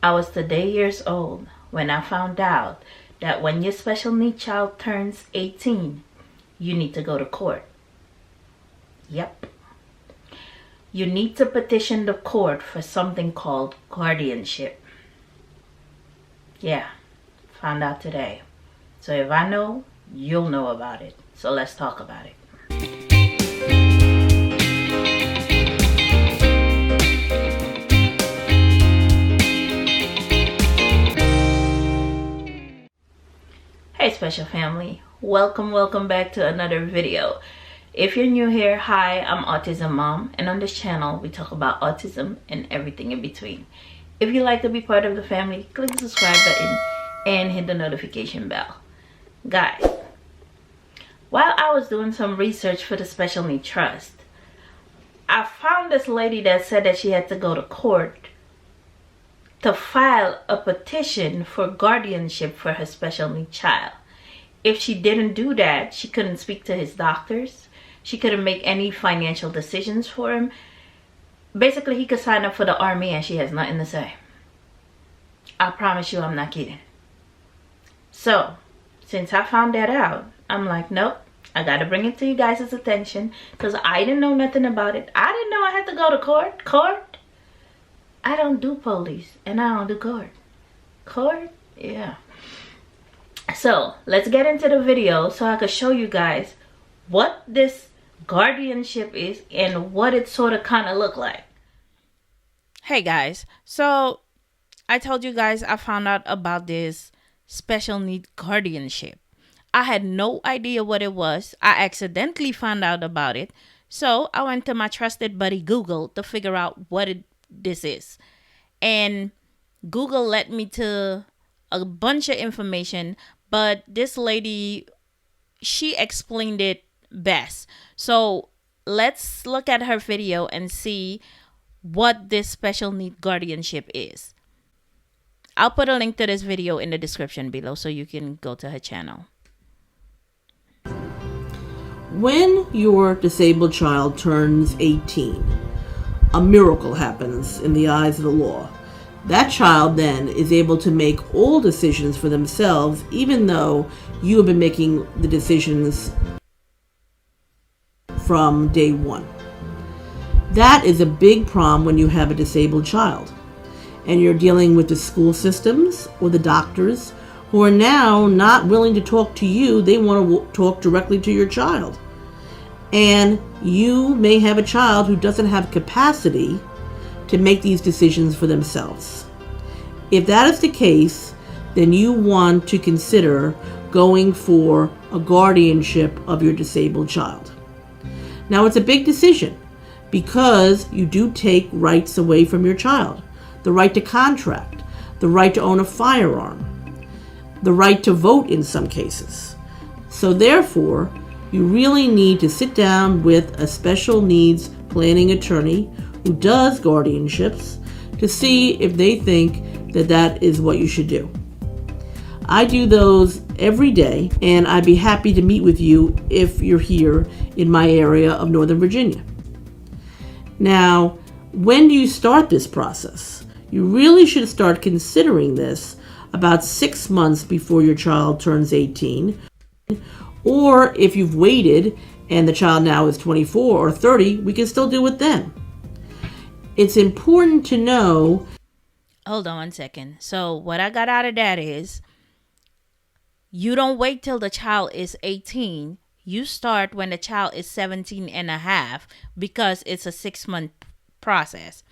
I was today years old when I found out that when your special needs child turns 18, you need to go to court. Yep. You need to petition the court for something called guardianship. Yeah, found out today. So if I know, you'll know about it. So let's talk about it. Hey special family, welcome back to another video. If you're new here, hi, I'm Autism Mom, and on this channel we talk about autism and everything in between. If you'd like to be part of the family, click the subscribe button and hit the notification bell. Guys, while I was doing some research for the Special Needs Trust, I found this lady that said that she had to go to court to file a petition for guardianship for her special needs child. If she didn't do that, she couldn't speak to his doctors. She couldn't make any financial decisions for him. Basically, he could sign up for the army and she has nothing to say. I promise you, I'm not kidding. So, since I found that out, I'm like, nope, I gotta bring it to you guys' attention because I didn't know nothing about it. I didn't know I had to go to court. I don't do police and I don't do court. Court? Yeah. So let's get into the video so I can show you guys what this guardianship is and what it sort of kind of look like. Hey guys, so I told you guys I found out about this special need guardianship. I had no idea what it was. I accidentally found out about it. So I went to my trusted buddy Google to figure out what this is, and Google led me to a bunch of information, but this lady, she explained it best. So let's look at her video and see what this special need guardianship is. I'll put a link to this video in the description below so you can go to her channel. When your disabled child turns 18, a miracle happens in the eyes of the law. That child then is able to make all decisions for themselves, even though you have been making the decisions from day one. That is a big problem when you have a disabled child and you're dealing with the school systems or the doctors who are now not willing to talk to you. They want to talk directly to your child. And you may have a child who doesn't have capacity to make these decisions for themselves. If that is the case, then you want to consider going for a guardianship of your disabled child. Now, it's a big decision because you do take rights away from your child. The right to contract, the right to own a firearm, the right to vote in some cases. So therefore, you really need to sit down with a special needs planning attorney who does guardianships to see if they think that that is what you should do. I do those every day, and I'd be happy to meet with you if you're here in my area of Northern Virginia. Now, when do you start this process? You really should start considering this about 6 months before your child turns 18. Or if you've waited and the child now is 24 or 30, we can still do it then. It's important to know. Hold on one second. So what I got out of that is you don't wait till the child is 18. You start when the child is 17 and a half because it's a 6-month process.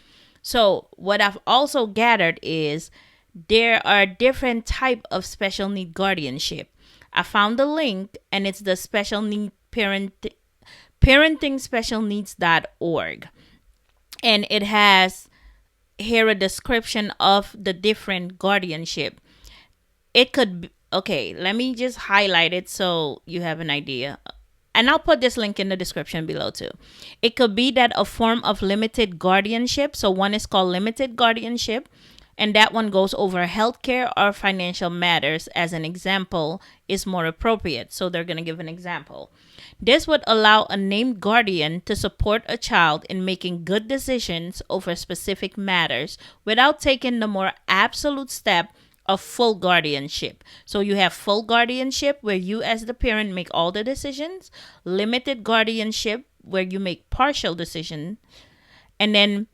So what I've also gathered is there are different type of special need guardianship. I found the link and it's the special need parentingspecialneeds.org. And it has here a description of the different guardianship. It could be, okay, let me just highlight it so you have an idea. And I'll put this link in the description below too. It could be that a form of limited guardianship. So one is called limited guardianship. And that one goes over healthcare or financial matters as an example is more appropriate. So they're going to give an example. This would allow a named guardian to support a child in making good decisions over specific matters without taking the more absolute step of full guardianship. So you have full guardianship where you as the parent make all the decisions, limited guardianship where you make partial decisions, and then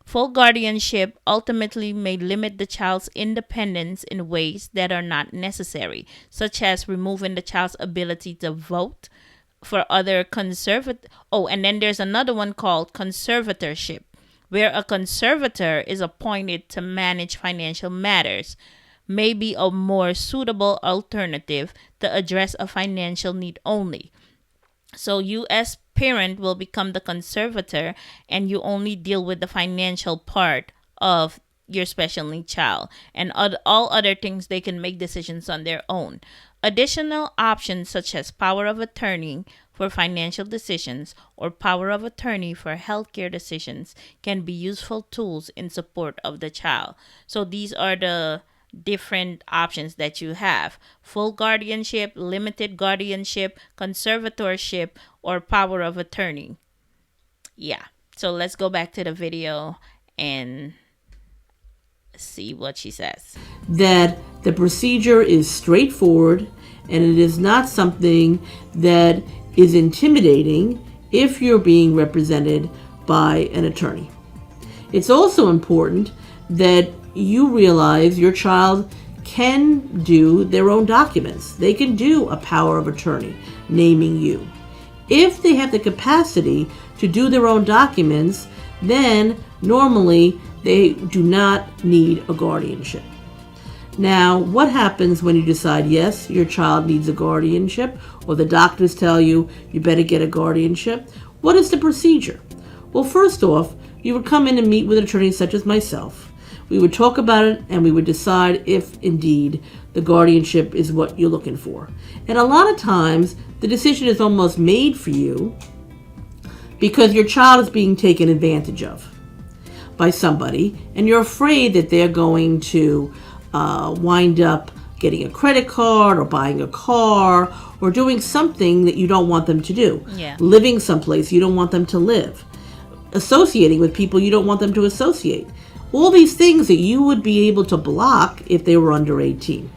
full guardianship ultimately may limit the child's independence in ways that are not necessary, such as removing the child's ability to vote for other and then there's another one called conservatorship, where a conservator is appointed to manage financial matters, may be a more suitable alternative to address a financial need only. So you as parent will become the conservator and you only deal with the financial part of your special needs child, and all other things they can make decisions on their own. Additional options such as power of attorney for financial decisions or power of attorney for healthcare decisions can be useful tools in support of the child. So these are the different options that you have: full guardianship, limited guardianship, conservatorship, or power of attorney. Yeah, so let's go back to the video and see what she says. That the procedure is straightforward and it is not something that is intimidating if you're being represented by an attorney. It's also important that you realize your child can do their own documents. They can do a power of attorney naming you. If they have the capacity to do their own documents, then normally they do not need a guardianship. Now, what happens when you decide, yes, your child needs a guardianship, or the doctors tell you you better get a guardianship? What is the procedure? Well, first off, you would come in and meet with an attorney such as myself. We would talk about it and we would decide if indeed the guardianship is what you're looking for. And a lot of times the decision is almost made for you because your child is being taken advantage of by somebody and you're afraid that they're going to wind up getting a credit card or buying a car or doing something that you don't want them to do. Yeah. Living someplace you don't want them to live. Associating with people you don't want them to associate. All these things that you would be able to block if they were under 18.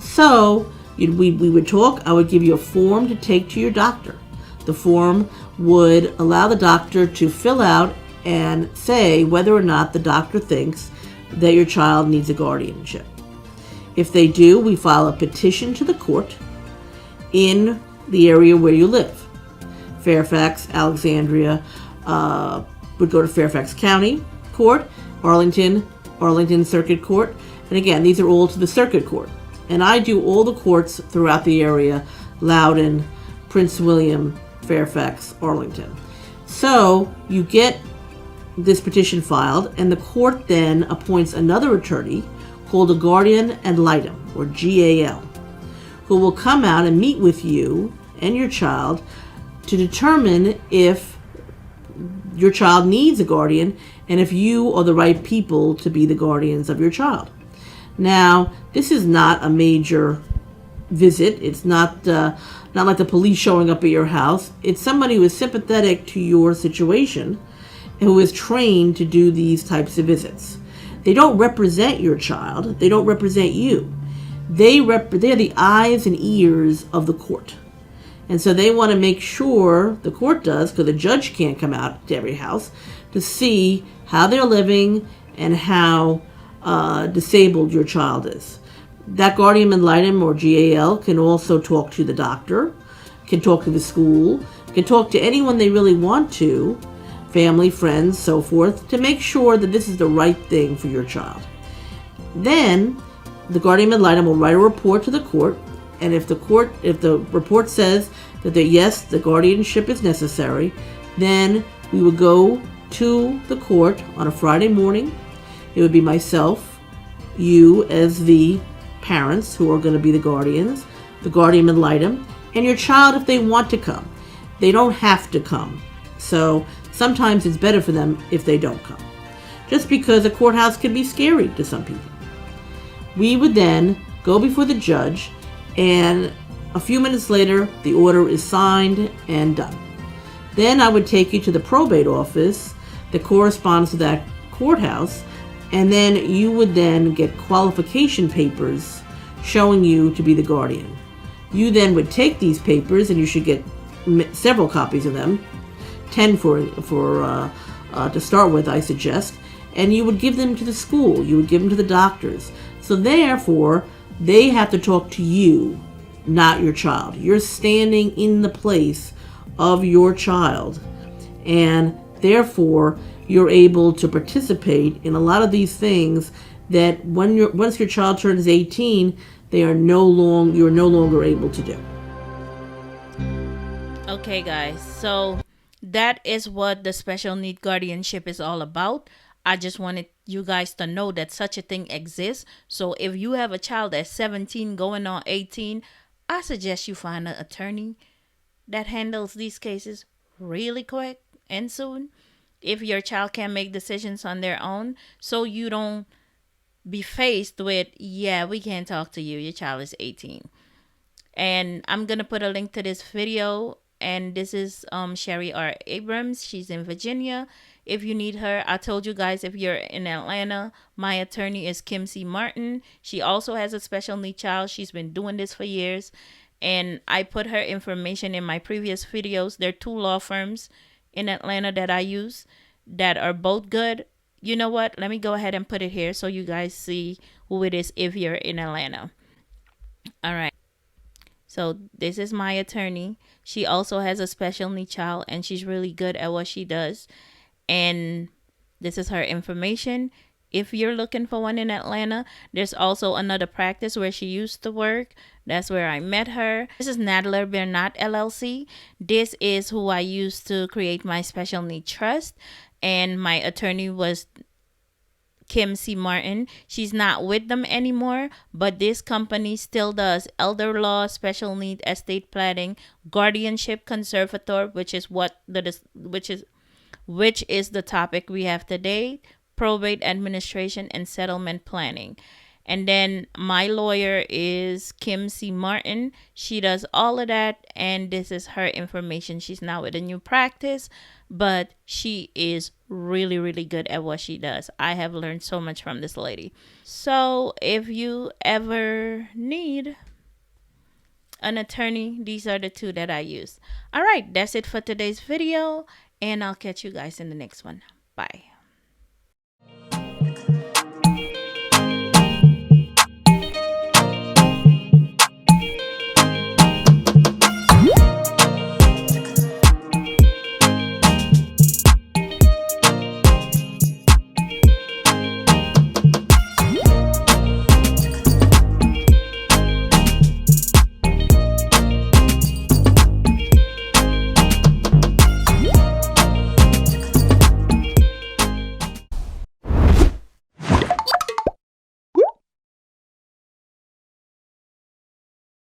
So we would talk. I would give you a form to take to your doctor. The form would allow the doctor to fill out and say whether or not the doctor thinks that your child needs a guardianship. If they do, we file a petition to the court in the area where you live. Fairfax, Alexandria, would go to Fairfax County Court, Arlington Circuit Court, and again, these are all to the Circuit Court. And I do all the courts throughout the area: Loudoun, Prince William, Fairfax, Arlington. So you get this petition filed, and the court then appoints another attorney called a guardian ad litem, or GAL, who will come out and meet with you and your child to determine if your child needs a guardian and if you are the right people to be the guardians of your child. Now, this is not a major visit. It's not like the police showing up at your house. It's somebody who is sympathetic to your situation and who is trained to do these types of visits. They don't represent your child. They don't represent you. They're the eyes and ears of the court. And so they want to make sure, the court does, because the judge can't come out to every house, to see how they're living and how disabled your child is. That guardian ad litem, or GAL, can also talk to the doctor, can talk to the school, can talk to anyone they really want to, family, friends, so forth, to make sure that this is the right thing for your child. Then the guardian ad litem will write a report to the court, and if the report says that yes, the guardianship is necessary, then we would go to the court on a Friday morning. It would be myself, you as the parents who are going to be the guardians, the guardian ad litem, and your child if they want to come. They don't have to come. So sometimes it's better for them if they don't come. just because a courthouse can be scary to some people. We would then go before the judge, and a few minutes later, the order is signed and done. Then I would take you to the probate office that corresponds to that courthouse, and then you would then get qualification papers showing you to be the guardian. You then would take these papers, and you should get several copies of them, 10 to start with, I suggest, and you would give them to the school. You would give them to the doctors. So therefore, they have to talk to you, not your child. You're standing in the place of your child, and therefore you're able to participate in a lot of these things that once your child turns 18, you're no longer able to do. Okay, guys, so that is what the special need guardianship is all about. I just wanted you guys to know that such a thing exists. So if you have a child that's 17 going on 18, I suggest you find an attorney that handles these cases really quick and soon. If your child can't make decisions on their own, so you don't be faced with, yeah, we can't talk to you, your child is 18. And I'm going to put a link to this video. And this is Sherry R. Abrams. She's in Virginia. If you need her, I told you guys, if you're in Atlanta, my attorney is Kim C. Martin. She also has a special need child. She's been doing this for years. And I put her information in my previous videos. There are 2 law firms in Atlanta that I use that are both good. You know what? Let me go ahead and put it here so you guys see who it is if you're in Atlanta. All right. So this is my attorney. She also has a special need child, and she's really good at what she does. And this is her information. If you're looking for one in Atlanta, there's also another practice where she used to work. That's where I met her. This is Nadler Bernat LLC. This is who I used to create my special need trust. And my attorney was Kim C. Martin. She's not with them anymore, but this company still does elder law, special need, estate planning, guardianship, conservator, which is the topic we have today, probate administration, and settlement planning. And then my lawyer is Kim C. Martin. She does all of that, and this is her information. She's now with a new practice, but she is really, really good at what she does. I have learned so much from this lady. So if you ever need an attorney, these are the 2 that I use. All right, that's it for today's video, and I'll catch you guys in the next one. Bye.